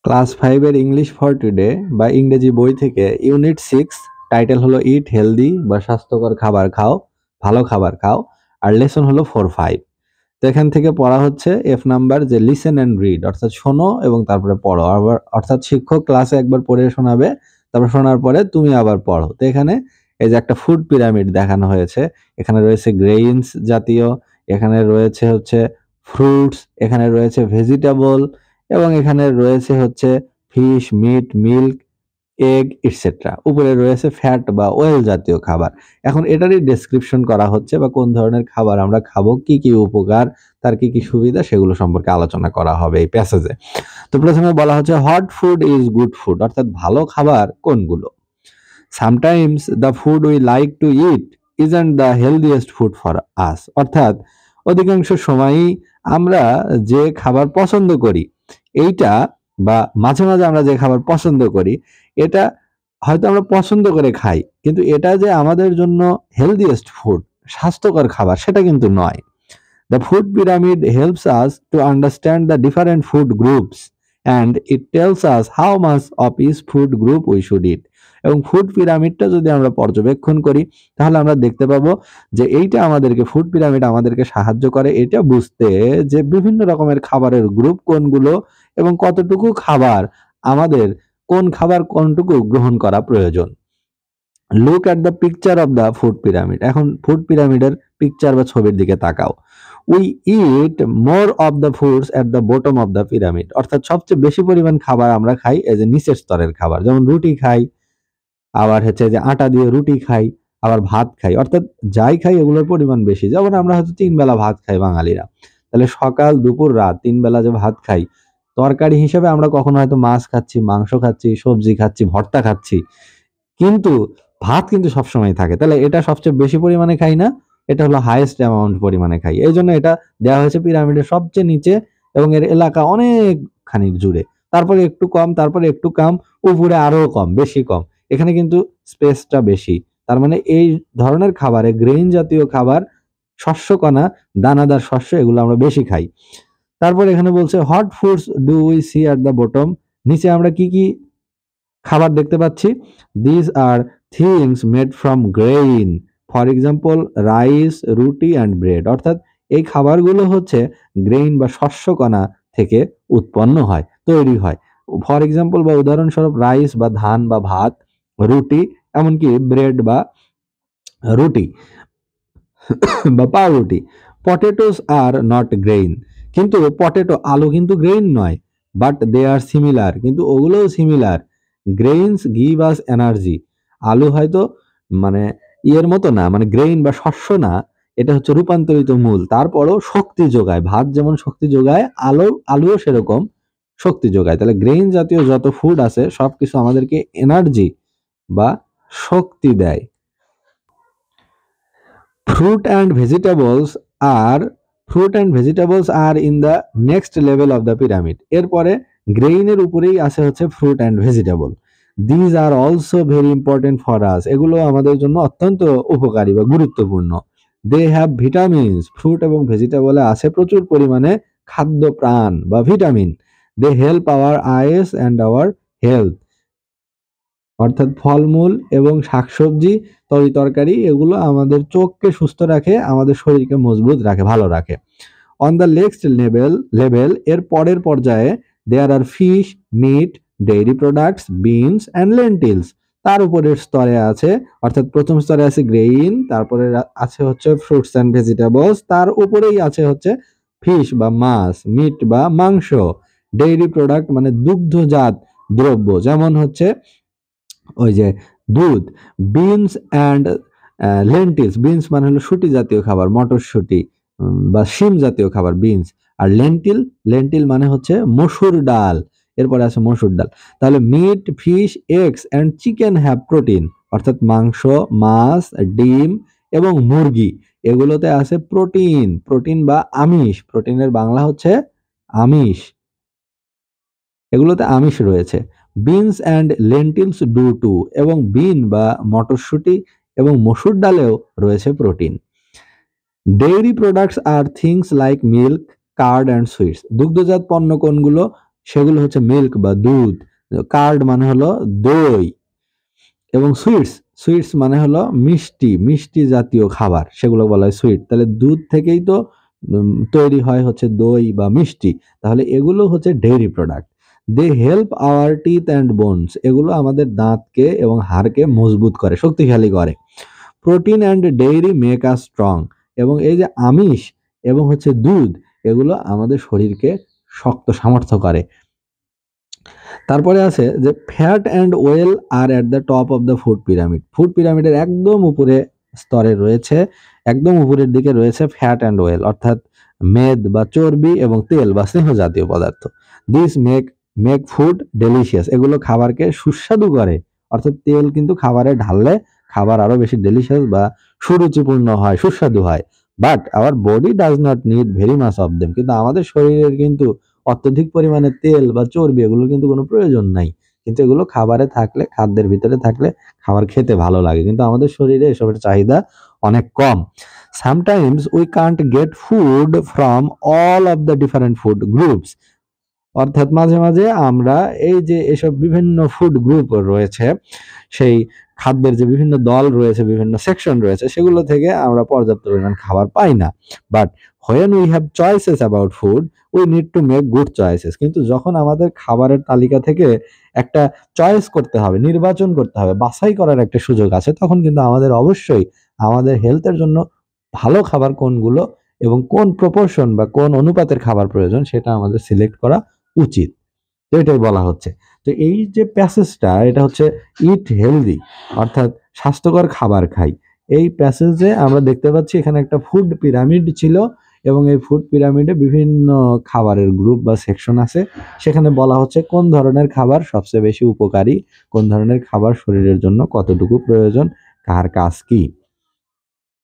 Class 5 এর English for today বা ইংরেজি বই থেকে ইউনিট 6 টাইটেল হলো ইট হেলদি বা স্বাস্থ্যকর খাবার খাও, ভালো খাবার খাও। আর লেসন হলো 4-5। তো এখান থেকে পড়া হচ্ছে এফ নাম্বার যে লিসেন অ্যান্ড রিড, অর্থাৎ শোনো এবং তারপরে পড়ো। আবার অর্থাৎ শিক্ষক ক্লাসে একবার পড়ে শোনাবে, তারপর শোনার পরে তুমি আবার পড়ো। তো এখানে এই যে একটা ফুড পিরামিড দেখানো হয়েছে। এখানে রয়েছে গ্রেইনস জাতীয়, এখানে রয়েছে হচ্ছে ফ্রুটস, এখানে রয়েছে ভেজিটেবল এবং এখানে রয়েছে হচ্ছে fish, meat, milk, egg etcetera. উপরে রয়েছে ফ্যাট বা অয়েল জাতীয় খাবার। এখন এটারই ডেসক্রিপশন করা হচ্ছে বা কোন ধরনের খাবার আমরা খাবো, কি কি উপকার, তার কি কি সুবিধা, সেগুলো সম্পর্কে আলোচনা করা হবে এই প্যাসেজে। তো প্রথমে বলা হচ্ছে hot food is good food, অর্থাৎ ভালো খাবার কোনগুলো। Sometimes the food we like to it isn't the healthiest food for us, অর্থাৎ অধিকাংশ সময়ই আমরা যে খাবার পছন্দ করি এইটা, বা মাঝে মাঝে আমরা যে খাবার পছন্দ করি এটা হয়তো আমরা পছন্দ করে খাই, কিন্তু এটা যে আমাদের জন্য হেলদিয়েস্ট ফুড, স্বাস্থ্যকর খাবার, সেটা কিন্তু নয়। The food pyramid helps us to understand the different food groups and it tells us how much of each food group we should eat. এবং ফুড পিরামিডটা যদি আমরা পর্যবেক্ষণ করি তাহলে আমরা দেখতে পাবো যে এইটা আমাদেরকে, ফুড পিরামিড আমাদেরকে সাহায্য করে এটা বুঝতে যে বিভিন্ন রকমের খাবারের গ্রুপ কোনগুলো এবং কতটুকু খাবার আমাদের, কোন খাবার কোনটুকু গ্রহণ করা প্রয়োজন। Look at the picture of the food pyramid. এখন ফুড পিরামিডের পিকচার বা ছবির দিকে তাকাও। We eat more of the foods at the bottom of the pyramid, অর্থাৎ সবচেয়ে বেশি পরিমাণ খাবার আমরা খাই এই যে নিচের স্তরের খাবার, যেমন রুটি খাই, আবার হচ্ছে যে আটা দিয়ে রুটি খাই, আবার ভাত খাই, অর্থাৎ যাই খাই এগুলোর পরিমাণ বেশি। যেমন আমরা হয়তো 3 বেলা ভাত খাই বাঙালিরা, তাহলে সকাল দুপুর রাত 3 বেলা যে ভাত খাই, তরকারি হিসেবে আমরা কখনো হয়তো মাছ খাচ্ছি, মাংস খাচ্ছি, সবজি খাচ্ছি, ভর্তা খাচ্ছি, কিন্তু ভাত কিন্তু সবসময় থাকে। তাহলে এটা সবচেয়ে বেশি পরিমাণে খাই না, এটা হলো হাইয়েস্ট অ্যামাউন্ট পরিমাণে খাই। এই জন্য এটা দেওয়া হয়েছে পিরামিডের সবচেয়ে নিচে এবং এর এলাকা অনেকখানি জুড়ে। তারপরে একটু কম, তারপরে একটু কম, উপরে আরো কম, বেশি কম। এখানে কিন্তু স্পেসটা বেশি। তার মানে এই ধরনের খাবারে, গ্রেইন জাতীয় খাবার, শস্যকণা, দানাদার শস্য, এগুলো আমরা বেশি খাই। তারপর এখানে বলছে what foods do we see at the bottom, নিচে আমরা কি কি খাবার দেখতে পাচ্ছি। This R things made from grain, for example rice, রুটি অ্যান্ড ব্রেড, অর্থাৎ এই খাবারগুলো হচ্ছে গ্রেইন বা শস্যকণা থেকে উৎপন্ন হয়, তৈরি হয়। ফর এক্সাম্পল বা উদাহরণস্বরূপ রাইস বা ধান বা ভাত, রুটি, এমনকি ব্রেড বা রুটি বা পাউরুটি। পটেটোস আর নট গ্রেইন, কিন্তু পটেটো, আলু কিন্তু গ্রেইন নয়, বাট দে আর সিমিলার, কিন্তু ওগুলোও similar. Grains give us energy, আলু হয়তো মানে ইয়ের মতো না, মানে গ্রেইন বা শস্য না, এটা হচ্ছে রূপান্তরিত মূল, তারপরও শক্তি যোগায়। ভাত যেমন শক্তি যোগায়, আলুও সেরকম শক্তি যোগায়। তাহলে গ্রেইন জাতীয় যত ফুড আছে সবকিছু আমাদেরকে এনার্জি বা শক্তি দেয়। Fruit and vegetables are in the next level of the pyramid. এরপরে গ্রেইনের উপরেই আছে হচ্ছে fruit and vegetable. These are also very important for us. এগুলো আমাদের জন্য অত্যন্ত উপকারী বা গুরুত্বপূর্ণ। They have vitamins. ফ্রুট এবং ভেজিটেবলে আছে প্রচুর পরিমাণে খাদ্য প্রাণ বা vitamin. They help our eyes and our health. অর্থাৎ ফলমূল এবং শাকসবজি, তরিতরকারি, এগুলো আমাদের চোখকে সুস্থ রাখে, আমাদের শরীরকে মজবুত রাখে, ভালো রাখে। অন দ্য নেক্সট লেভেল, এর পরের পর্যায়ে there are fish, meat, dairy products, beans and lentils. তার উপরের স্তরে আছে, অর্থাৎ প্রথম স্তরে আছে গ্রেইন, তারপরে আছে হচ্ছে ফ্রুটস অ্যান্ড ভেজিটেবলস, তার উপরেই আছে হচ্ছে ফিশ বা মাছ, মিট বা মাংস, ডেইরি প্রোডাক্ট মানে দুগ্ধজাত দ্রব্য, যেমন হচ্ছে ওই যে দুধ, বিনস অ্যান্ড লেন্টিলস। বিনস মানে হলো শুটি জাতীয় খাবার, মটরশুটি বা শিম জাতীয় খাবার বিনস। আর লেন্টিল মানে হচ্ছে মসুর ডাল, এরপরে আছে মসুর ডাল। তাহলে meat, fish, eggs and chicken have protein, অর্থাৎ মাংস, মাছ, ডিম এবং মুরগি, এগুলোতে আছে প্রোটিন। প্রোটিন বা আমিষ, প্রোটিনের বাংলা হচ্ছে আমিষ, এগুলোতে আমিষ রয়েছে। Beans and lentils do to, এবং বিন বা মটরশুঁটি এবং মসুর ডালেও রয়েছে protein. Dairy products R things like milk, card and sweets. দুগ্ধজাত পণ্য কোনগুলো? সেগুলো হচ্ছে মিল্ক বা দুধ। কার্ড মানে হলো দই, এবং সুইটস, সুইটস মানে হলো মিষ্টি, মিষ্টি জাতীয় খাবার, সেগুলো বলা হয় সুইট। তাহলে দুধ থেকেই তো তৈরি হয় হচ্ছে দই বা মিষ্টি, তাহলে এগুলো হচ্ছে dairy product. They help our teeth and bones, এগুলো আমাদের দাঁতকে এবং হাড়কে মজবুত করে, শক্তিশালী করে। Protein and dairy make us strong, এবং এই যে আমিষ এবং হচ্ছে দুধ, এগুলো আমাদের শরীরকে শক্ত সামর্থ্য করে। তারপরে আছে যে fat and oil are at the top of the food pyramid. Food পিরামিডের একদম উপরে স্তরে রয়েছে, একদম উপরের দিকে রয়েছে ফ্যাট অ্যান্ড ওয়েল, অর্থাৎ মেদ বা চর্বি এবং তেল বা স্নেহ জাতীয় পদার্থ। This make make food delicious, এগুলো খাবারকে সুস্বাদু করে, অর্থাৎ তেল কিন্তু খাবারে ঢাললে খাবার আরো বেশি ডেলিশিয়াস বা সুরুচিপূর্ণ হয়, সুস্বাদু হয়। But our body does not need very much of them, কিন্তু আমাদের শরীরের কিন্তু অত্যধিক পরিমাণে তেল বা চর্বি এগুলোর কিন্তু কোনো প্রয়োজন নাই। কিন্তু এগুলো খাবারে থাকলে, খাদ্যের ভিতরে থাকলে খাবার খেতে ভালো লাগে, কিন্তু আমাদের শরীরে এসবের চাহিদা অনেক কম। Sometimes we can't get food from all of the different food groups, অর্থাৎ মাঝে মাঝে আমরা এই যে এসব বিভিন্ন ফুড গ্রুপ রয়েছে, সেই খাদ্যের যে বিভিন্ন দল রয়েছে, বিভিন্ন সেকশন রয়েছে, সেগুলো থেকে আমরা পর্যাপ্ত পরিমাণ খাবার পাই না। But when we have choices about food we need to make good choices, কিন্তু যখন আমাদের খাবারের তালিকা থেকে একটা চয়েস করতে হবে, নির্বাচন করতে হবে, বাছাই করার একটা সুযোগ আছে, তখন কিন্তু আমাদের অবশ্যই আমাদের হেলথের জন্য ভালো খাবার কোনগুলো এবং কোন প্রপোর্শন বা কোন অনুপাতের খাবার প্রয়োজন সেটা আমাদের সিলেক্ট করা উচিত। তো এটাই বলা হচ্ছে। তো এই যে প্যাসেজটা, এটা হচ্ছে ইট হেলদি, অর্থাৎ স্বাস্থ্যকর খাবার খাই। এই প্যাসেজে আমরা দেখতে পাচ্ছি এখানে একটা ফুড পিরামিড ছিল, এবং এই ফুড পিরামিডে বিভিন্ন খাবারের গ্রুপ বা সেকশন আছে। সেখানে বলা হচ্ছে কোন ধরনের খাবার সবচেয়ে বেশি উপকারী, কোন ধরনের খাবার শরীরের জন্য কতটুকু প্রয়োজন, কার কাজ কি।